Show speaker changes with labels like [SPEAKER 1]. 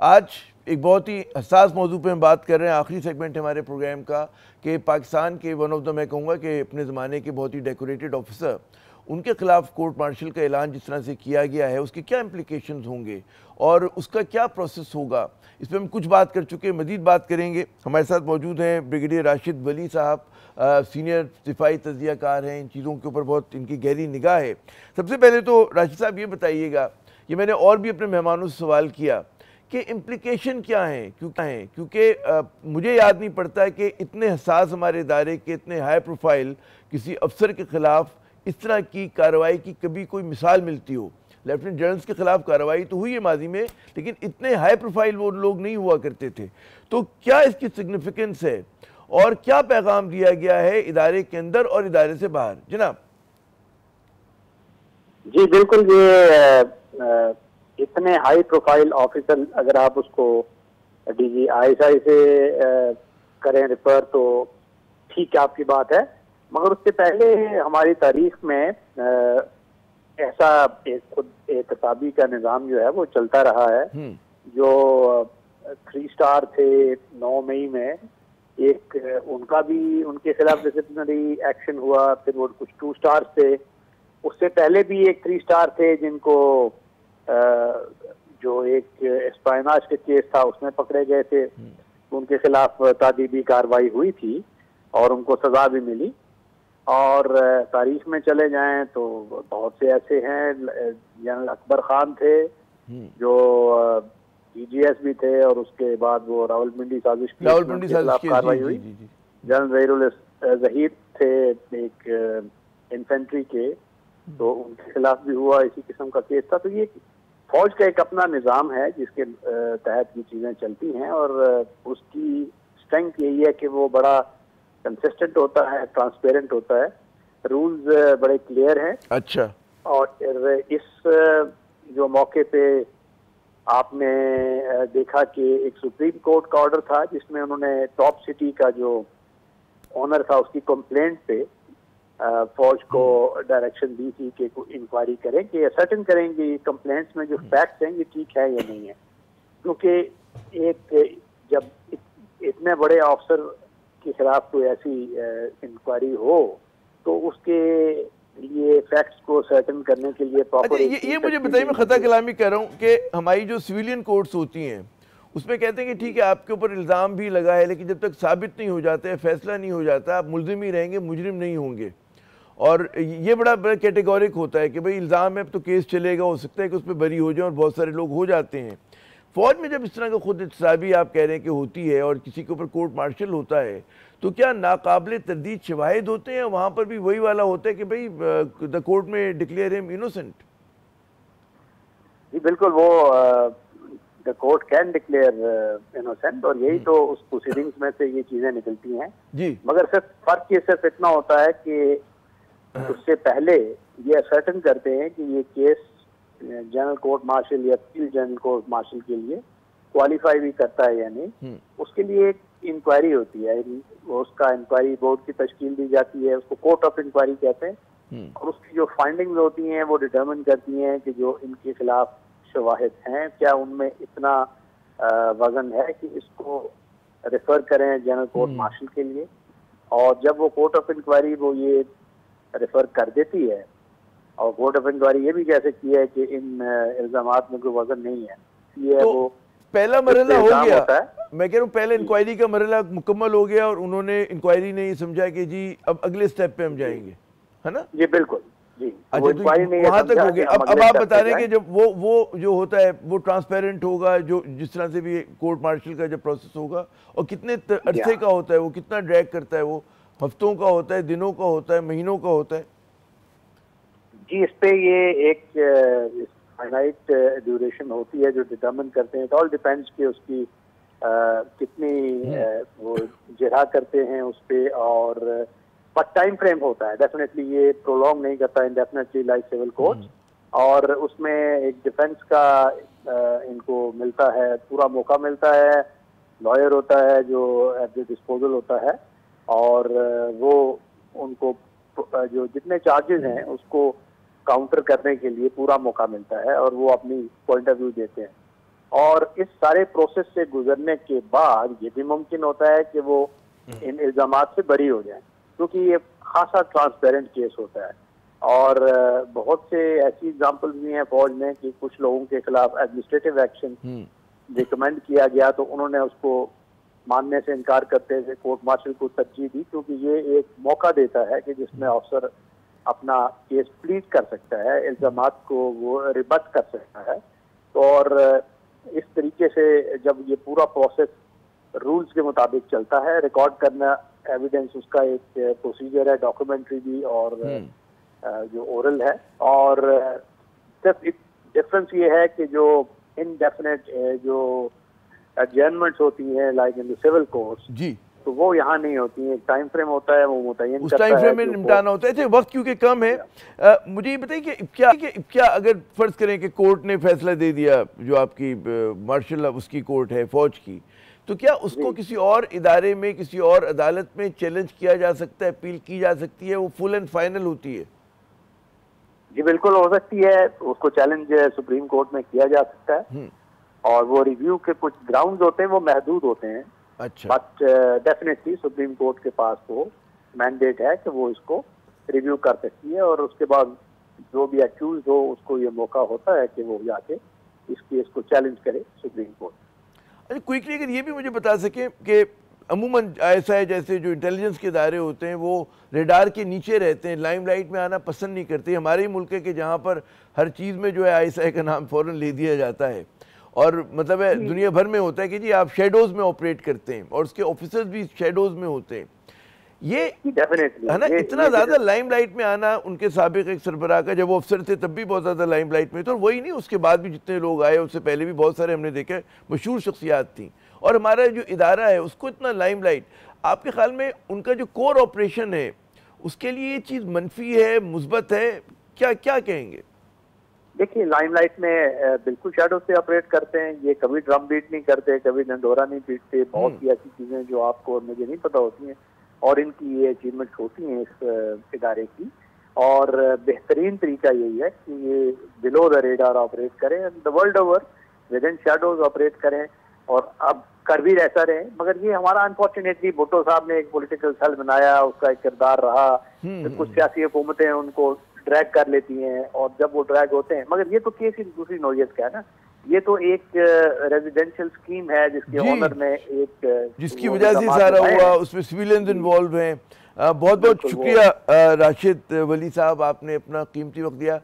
[SPEAKER 1] आज एक बहुत ही हसास मौजू पे हम बात कर रहे हैं। आखिरी सेगमेंट हमारे प्रोग्राम का कि पाकिस्तान के वन ऑफ द, मैं कहूँगा कि अपने ज़माने के बहुत ही डेकोरेटेड ऑफिसर, उनके खिलाफ कोर्ट मार्शल का ऐलान जिस तरह से किया गया है, उसके क्या इम्प्लिकेशंस होंगे और उसका क्या प्रोसेस होगा, इस पर हम कुछ बात कर चुके हैं, मज़ीद बात करेंगे। हमारे साथ मौजूद हैं ब्रिगेडियर राशिद वली साहब, सीनियर सिपाही तज्जियाकार हैं, इन चीज़ों के ऊपर बहुत इनकी गहरी निगाह है। सबसे पहले तो राशिद साहब ये बताइएगा, ये मैंने और भी अपने मेहमानों से सवाल किया कि इम्प्लिकेशन क्या हैं, क्योंकि मुझे याद नहीं पड़ता कि इतने हसास हमारे इदारे के, इतने हाई प्रोफाइल किसी अफसर के ख़िलाफ़ इस तरह की कार्रवाई की कभी कोई मिसाल मिलती हो। लेफ्टिनेंट जनरल्स के ख़िलाफ़ कार्रवाई तो हुई है माजी में, लेकिन इतने हाई प्रोफाइल वो लोग नहीं हुआ करते थे। तो क्या इसकी सिग्निफिकेंस है और क्या पैगाम दिया गया है इदारे के अंदर और इदारे से बाहर? जनाब
[SPEAKER 2] जी बिल्कुल, ये इतने हाई प्रोफाइल ऑफिसर अगर आप उसको डीजी आईएसआई से करें रिफर तो ठीक है, आपकी बात है, मगर उससे पहले हमारी तारीख में ऐसा खुद एहतसाबी का निज़ाम जो है वो चलता रहा है। जो 3 स्टार थे 9 मई में एक उनका भी उनके खिलाफ डिसिप्लिनरी एक्शन हुआ, फिर वो कुछ 2 स्टार थे, उससे पहले भी एक 3 स्टार थे जिनको जो एक स्पाइनाज के केस था उसमें पकड़े गए थे, उनके खिलाफ तादीबी कार्रवाई हुई थी और उनको सजा भी मिली। और तारीख में चले जाएं तो बहुत से ऐसे हैं, जनरल अकबर खान थे जो डीजीएस भी थे और उसके बाद वो रावलपिंडी साजिश के खिलाफ कार्रवाई हुई। जनरल जहीर थे एक इन्फेंट्री के, तो उनके खिलाफ भी हुआ, इसी किस्म का केस था। तो ये फौज का एक अपना निज़ाम है जिसके तहत ये चीज़ें चलती हैं और उसकी स्ट्रेंथ यही है कि वो बड़ा कंसिस्टेंट होता है, ट्रांसपेरेंट होता है, रूल्स बड़े क्लियर हैं।
[SPEAKER 1] अच्छा।
[SPEAKER 2] और इस जो मौके पे आपने देखा कि एक सुप्रीम कोर्ट का ऑर्डर था जिसमें उन्होंने टॉप सिटी का जो ऑनर था उसकी कंप्लेंट पे फौज को डायरेक्शन दी थी कि इंक्वायरी करें, कि असर्टेन करेंगे कंप्लेंट्स में जो फैक्ट्स हैं ये ठीक है या नहीं है। क्योंकि एक जब इतने बड़े ऑफिसर के खिलाफ कोई ऐसी इंक्वायरी हो तो उसके लिए फैक्ट्स को सर्टन करने के लिए प्रॉपर।
[SPEAKER 1] ये मुझे बताइए, मैं खता कलामी कह रहा हूँ कि हमारी जो सिविलियन कोर्ट्स होती हैं उसमें कहते हैं कि ठीक है आपके ऊपर इल्ज़ाम भी लगा है, लेकिन जब तक साबित नहीं हो जाता है, फैसला नहीं हो जाता, आप मुल्जिम ही रहेंगे, मुजरिम नहीं होंगे। और ये बड़ा कैटेगोरिक होता है कि भाई इल्ज़ाम है तो केस चलेगा, हो सकता है कि उस पर बरी हो जाए और बहुत सारे लोग हो जाते हैं। फौज में जब इस तरह का खुद इत्साबी आप कह रहे हैं कि होती है और किसी के ऊपर कोर्ट मार्शल होता है, तो क्या नाकाबिले तरदीद शवाहिद होते हैं? वहाँ पर भी वही वाला होता है कि भाई द कोर्ट में डिक्लेयर हिम इनोसेंट?
[SPEAKER 2] जी बिल्कुल, वो the court can declare innocent और यही तो उस प्रोसीडिंग्स में से ये चीज़ें निकलती हैं जी। मगर सिर्फ फर्क ये सिर्फ इतना होता है कि उससे पहले ये असर्टन करते हैं कि ये केस जनरल कोर्ट मार्शल या फील्ड जनरल कोर्ट मार्शल के लिए क्वालिफाई भी करता है या नहीं। उसके लिए एक इंक्वायरी होती है, उसका इंक्वायरी बोर्ड की तश्कील दी जाती है, उसको कोर्ट ऑफ इंक्वायरी कहते हैं। और उसकी जो फाइंडिंग्स होती हैं वो डिटर्मिन करती हैं कि जो इनके खिलाफ शवाहिद हैं क्या उनमें इतना वजन है कि इसको रेफर करें जनरल कोर्ट मार्शल के लिए। और जब वो कोर्ट ऑफ इंक्वायरी वो ये रेफर कर देती है और कोर्ट ऑफ इंक्वायरी ये भी कह सकती है कि इन इल्जामात में कोई वजन नहीं है, ये तो वो
[SPEAKER 1] पहला मरहला हो गया। मैं कह रहा हूँ पहले इंक्वायरी का मरहला मुकम्मल हो गया और उन्होंने इंक्वायरी ने ये समझा कि जी अब अगले स्टेप पे हम जाएंगे, है ना?
[SPEAKER 2] जी बिल्कुल जी।
[SPEAKER 1] अच्छा, तो वहां तक हो गया। अब आप बता रहे हैं कि जब वो जो होता है वो ट्रांसपेरेंट होगा, जो जिस तरह से भी कोर्ट मार्शल का जब प्रोसेस होगा, और कितने अरसे का होता है वो, कितना ड्रैग करता है वो, हफ्तों का होता है, दिनों का होता है, महीनों का होता है? जी
[SPEAKER 2] इस पे ये एक फाइनाइट ड्यूरेशन होती है जो डिटर्मिन करते हैं। इट ऑल डिपेंड्स कि उसकी कितनी वो जिरह करते हैं उस पे, और पर टाइम फ्रेम होता है। डेफिनेटली ये प्रोलॉन्ग नहीं करता इंडेफिनेटली लाइक सिविल कोर्ट। और उसमें एक डिफेंस का इनको मिलता है, पूरा मौका मिलता है, लॉयर होता है जो एट द डिस्पोजल होता है, और वो उनको जो जितने चार्जेस हैं उसको काउंटर करने के लिए पूरा मौका मिलता है और वो अपनी पॉइंट ऑफ व्यू देते हैं। और इस सारे प्रोसेस से गुजरने के बाद ये भी मुमकिन होता है कि वो इन इल्जामात से बरी हो जाए, क्योंकि ये खासा ट्रांसपेरेंट केस होता है। और बहुत से ऐसी एग्जांपल्स भी हैं फौज में कि कुछ लोगों के खिलाफ एडमिनिस्ट्रेटिव एक्शन रिकमेंड किया गया तो उन्होंने उसको मानने से इनकार करते हुए कोर्ट मार्शल को तरजीह दी, क्योंकि ये एक मौका देता है कि जिसमें अफसर अपना केस प्लीड कर सकता है, इल्जामात को वो रिबत कर सकता है। और इस तरीके से जब ये पूरा प्रोसेस रूल्स के मुताबिक चलता है, रिकॉर्ड करना एविडेंस उसका एक प्रोसीजर है, डॉक्यूमेंट्री भी और जो ओरल है। और सिर्फ एक डिफरेंस ये है कि जो इनडेफिनेट जो एडजर्नमेंट्स होती हैं like in the civil courts
[SPEAKER 1] जी,
[SPEAKER 2] तो वो यहाँ नहीं होती है। एक टाइम फ्रेम होता है, वो मुतय्यन
[SPEAKER 1] उस टाइम फ्रेम में निपटाना होता है। वक्त क्योंकि कम है, मुझे ये बताइए कि क्या अगर फर्ज करें कि कोर्ट ने फैसला दे दिया, जो आपकी मार्शल उसकी कोर्ट है फौज की, तो क्या उसको किसी और इदारे में, किसी और अदालत में चैलेंज किया जा सकता है, अपील की जा सकती है, वो फुल एंड फाइनल होती है?
[SPEAKER 2] जी बिल्कुल हो सकती है, उसको चैलेंज सुप्रीम कोर्ट में किया जा सकता है और वो रिव्यू के कुछ ग्राउंड्स होते हैं, वो महदूद होते हैं।
[SPEAKER 1] अच्छा,
[SPEAKER 2] बट डेफिनेटली सुप्रीम कोर्ट के पास वो मैंडेट है कि वो इसको रिव्यू कर सकती है और उसके बाद जो भी अक्यूज हो उसको ये मौका होता है कि वो जाके इस केस को चैलेंज करे सुप्रीम कोर्ट।
[SPEAKER 1] अच्छा, क्विकली अगर ये भी मुझे बता सकें कि अमूमन ऐसा है जैसे जो इंटेलिजेंस के इदारे होते हैं वो रेडार के नीचे रहते हैं, लाइमलाइट में आना पसंद नहीं करते। हमारे ही मुल्क है कि जहाँ पर हर चीज़ में जो है ISI का नाम फ़ौरन ले दिया जाता है और मतलब है दुनिया भर में होता है कि जी आप शेडोज़ में ऑपरेट करते हैं और उसके ऑफिसर्स भी शेडोज़ में होते हैं। ये है ना, इतना ज़्यादा लाइमलाइट में आना उनके साबिक एक सरबराह का, जब वो अफसर थे तब भी बहुत ज़्यादा लाइमलाइट में थे और वही नहीं, उसके बाद भी जितने लोग आए उससे पहले भी बहुत सारे हमने देखे मशहूर शख्सियात थी और हमारा जो इदारा है उसको इतना लाइमलाइट। आपके ख्याल में उनका जो कोर ऑपरेशन है उसके लिए ये चीज़ मनफी है, मुस्बत है, क्या क्या कहेंगे?
[SPEAKER 2] देखिए, लाइमलाइट में बिल्कुल शैडो से ऑपरेट करते हैं, ये कभी ड्रम बीट नहीं करते, कभी डंडोरा नहीं पीटते, बहुत सी ऐसी चीज़ें जो आपको और मुझे नहीं पता होती हैं और इनकी ये अचीवमेंट्स होती हैं इस इदारे की। और बेहतरीन तरीका यही है कि ये बिलो द रेडार ऑपरेट करें, the world over with in shadows operate करें और अब कर भी ऐसा रहे। मगर ये हमारा अनफॉर्चुनेटली भुट्टो साहब ने एक पॉलिटिकल सेल बनाया, उसका एक किरदार रहा, कुछ सियासी हुकूमतें उनको ड्रैग कर लेती हैं और जब वो ड्रैग होते हैं, मगर ये तो केस ही दूसरी नौयत का है ना, ये तो एक रेजिडेंशियल स्कीम है जिसके ऑनर में एक
[SPEAKER 1] जिसकी वजह से सारा हुआ, उसमें सिविलियंस इन्वॉल्व हैं। बहुत बहुत शुक्रिया राशिद वली साहब, आपने अपना कीमती वक्त दिया।